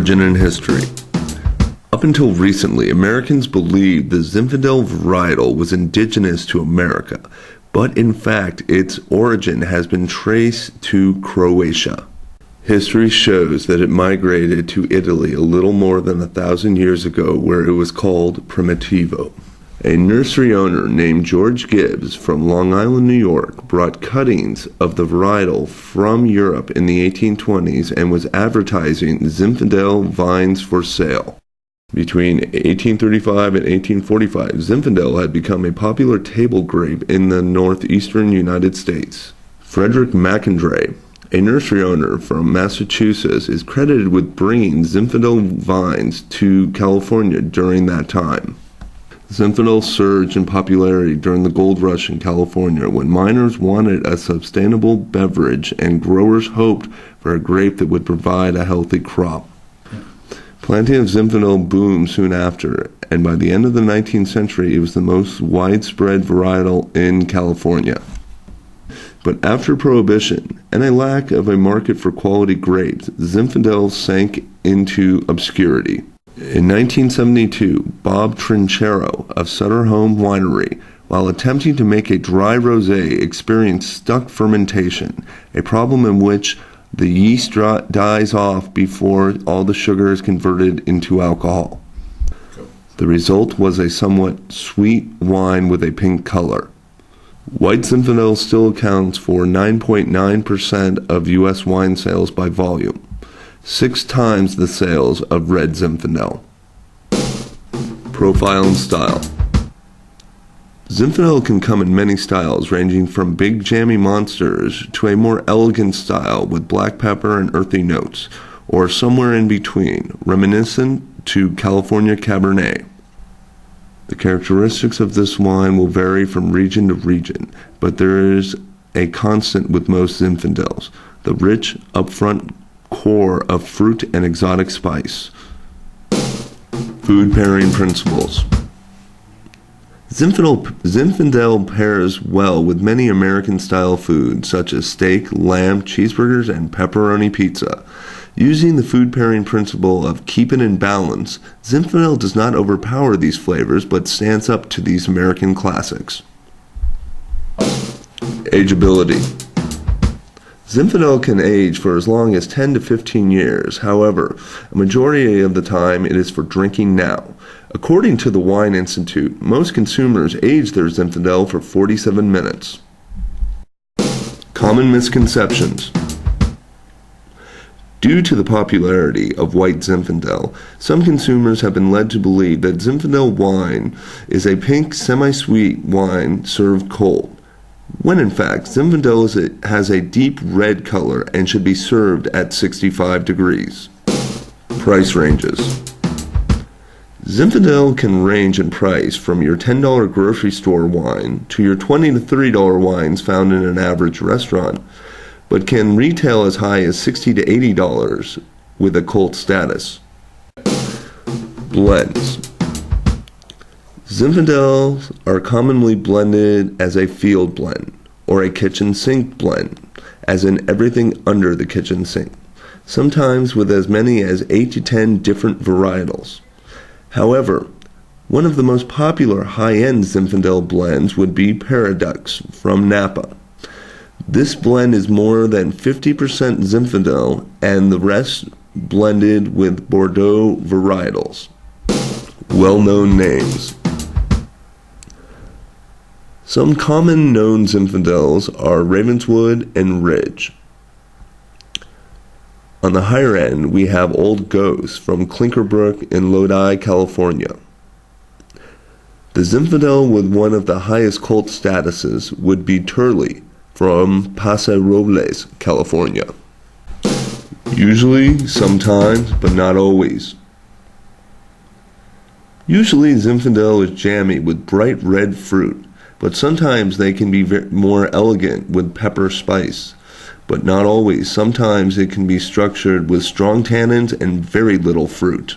Origin and history. Up until recently, Americans believed the Zinfandel varietal was indigenous to America, but in fact, its origin has been traced to Croatia. History shows that it migrated to Italy a little more than 1,000 years ago, where it was called Primitivo. A nursery owner named George Gibbs from Long Island, New York, brought cuttings of the varietal from Europe in the 1820s and was advertising Zinfandel vines for sale. Between 1835 and 1845, Zinfandel had become a popular table grape in the northeastern United States. Frederick McIndray, a nursery owner from Massachusetts, is credited with bringing Zinfandel vines to California during that time. Zinfandel surged in popularity during the gold rush in California, when miners wanted a sustainable beverage and growers hoped for a grape that would provide a healthy crop. Planting of Zinfandel boomed soon after, and by the end of the 19th century, it was the most widespread varietal in California. But after Prohibition and a lack of a market for quality grapes, Zinfandel sank into obscurity. In 1972, Bob Trinchero of Sutter Home Winery, while attempting to make a dry rosé, experienced stuck fermentation, a problem in which the yeast dies off before all the sugar is converted into alcohol. The result was a somewhat sweet wine with a pink color. White Zinfandel still accounts for 9.9% of U.S. wine sales by volume, 6 times the sales of red Zinfandel. Profile and style. Zinfandel can come in many styles, ranging from big jammy monsters to a more elegant style with black pepper and earthy notes, or somewhere in between, reminiscent to California Cabernet. The characteristics of this wine will vary from region to region, but there is a constant with most Zinfandels: the rich, upfront core of fruit and exotic spice. Food pairing principles. Zinfandel pairs well with many American-style foods such as steak, lamb, cheeseburgers, and pepperoni pizza. Using the food pairing principle of keep it in balance, Zinfandel does not overpower these flavors but stands up to these American classics. Ageability. Zinfandel can age for as long as 10 to 15 years. However, a majority of the time it is for drinking now. According to the Wine Institute, most consumers age their Zinfandel for 47 minutes. Common misconceptions. Due to the popularity of white Zinfandel, some consumers have been led to believe that Zinfandel wine is a pink, semi-sweet wine served cold, when in fact Zinfandel has a deep red color and should be served at 65 degrees. Price ranges. Zinfandel can range in price from your $10 grocery store wine to your $20 to $30 wines found in an average restaurant, but can retail as high as $60 to $80 with a cult status. Blends. Zinfandels are commonly blended as a field blend or a kitchen sink blend, as in everything under the kitchen sink, sometimes with as many as 8 to 10 different varietals. However, one of the most popular high-end Zinfandel blends would be Paradox from Napa. This blend is more than 50% Zinfandel and the rest blended with Bordeaux varietals. Well-known names. Some common known Zinfandels are Ravenswood and Ridge. On the higher end, we have Old Ghost from Clinkerbrook in Lodi, California. The Zinfandel with one of the highest cult statuses would be Turley from Paso Robles, California. Usually, sometimes, but not always. Usually, Zinfandel is jammy with bright red fruit, but sometimes they can be more elegant with pepper spice. But not always. Sometimes it can be structured with strong tannins and very little fruit.